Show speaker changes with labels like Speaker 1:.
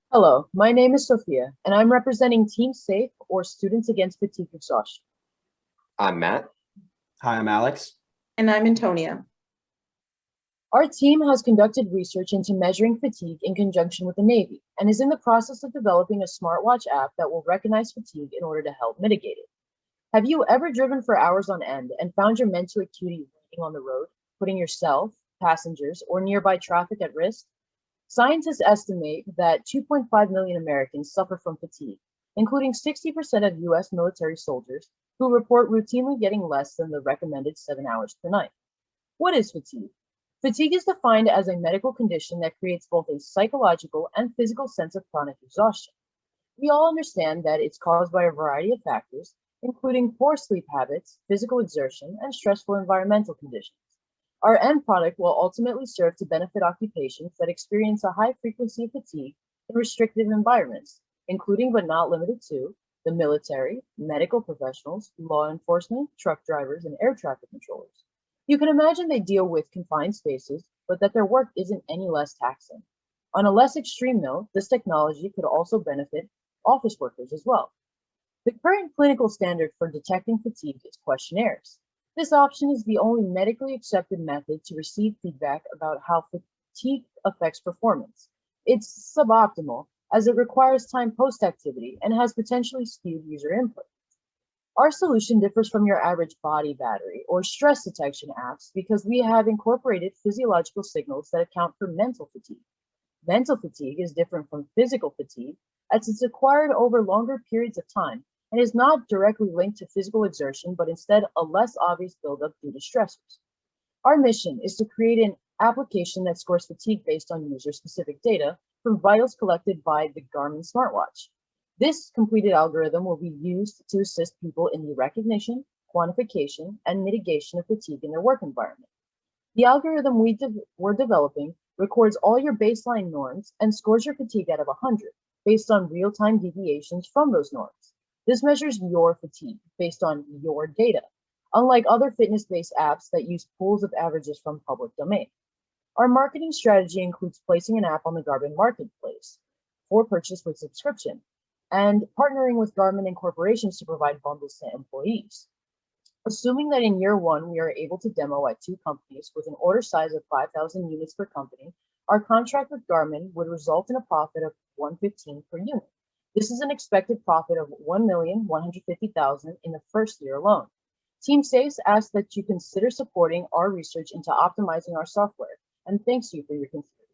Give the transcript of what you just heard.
Speaker 1: Hello, my name is Sophia, and I'm representing Team Safe or Students Against Fatigue Exhaustion.
Speaker 2: I'm Matt.
Speaker 3: Hi, I'm Alex.
Speaker 4: And I'm Antonia.
Speaker 1: Our team has conducted research into measuring fatigue in conjunction with the Navy and is in the process of developing a smartwatch app that will recognize fatigue in order to help mitigate it. Have you ever driven for hours on end and found your mental acuity waning on the road, putting yourself, passengers, or nearby traffic at risk? Scientists estimate that 2.5 million Americans suffer from fatigue, including 60% of US military soldiers who report routinely getting less than the recommended 7 hours per night. What is fatigue? Fatigue is defined as a medical condition that creates both a psychological and physical sense of chronic exhaustion. We all understand that it's caused by a variety of factors, including poor sleep habits, physical exertion, and stressful environmental conditions. Our end product will ultimately serve to benefit occupations that experience a high frequency of fatigue in restrictive environments, including but not limited to the military, medical professionals, law enforcement, truck drivers, and air traffic controllers. You can imagine they deal with confined spaces, but that their work isn't any less taxing. On a less extreme note, this technology could also benefit office workers as well. The current clinical standard for detecting fatigue is questionnaires. This option is the only medically accepted method to receive feedback about how fatigue affects performance. It's suboptimal as it requires time post-activity and has potentially skewed user input. Our solution differs from your average body battery or stress detection apps because we have incorporated physiological signals that account for mental fatigue. Mental fatigue is different from physical fatigue as it's acquired over longer periods of time and is not directly linked to physical exertion, but instead a less obvious buildup due to stressors. Our mission is to create an application that scores fatigue based on user-specific data from vitals collected by the Garmin smartwatch. This completed algorithm will be used to assist people in the recognition, quantification, and mitigation of fatigue in their work environment. The algorithm we're developing records all your baseline norms and scores your fatigue out of 100 based on real-time deviations from those norms. This measures your fatigue based on your data, unlike other fitness-based apps that use pools of averages from public domain. Our marketing strategy includes placing an app on the Garmin marketplace for purchase with subscription and partnering with Garmin and corporations to provide bundles to employees. Assuming that in year one, we are able to demo at 2 companies with an order size of 5,000 units per company, our contract with Garmin would result in a profit of $115 per unit. This is an expected profit of $1,150,000 in the first year alone. Team Safes asks that you consider supporting our research into optimizing our software, and thanks you for your consideration.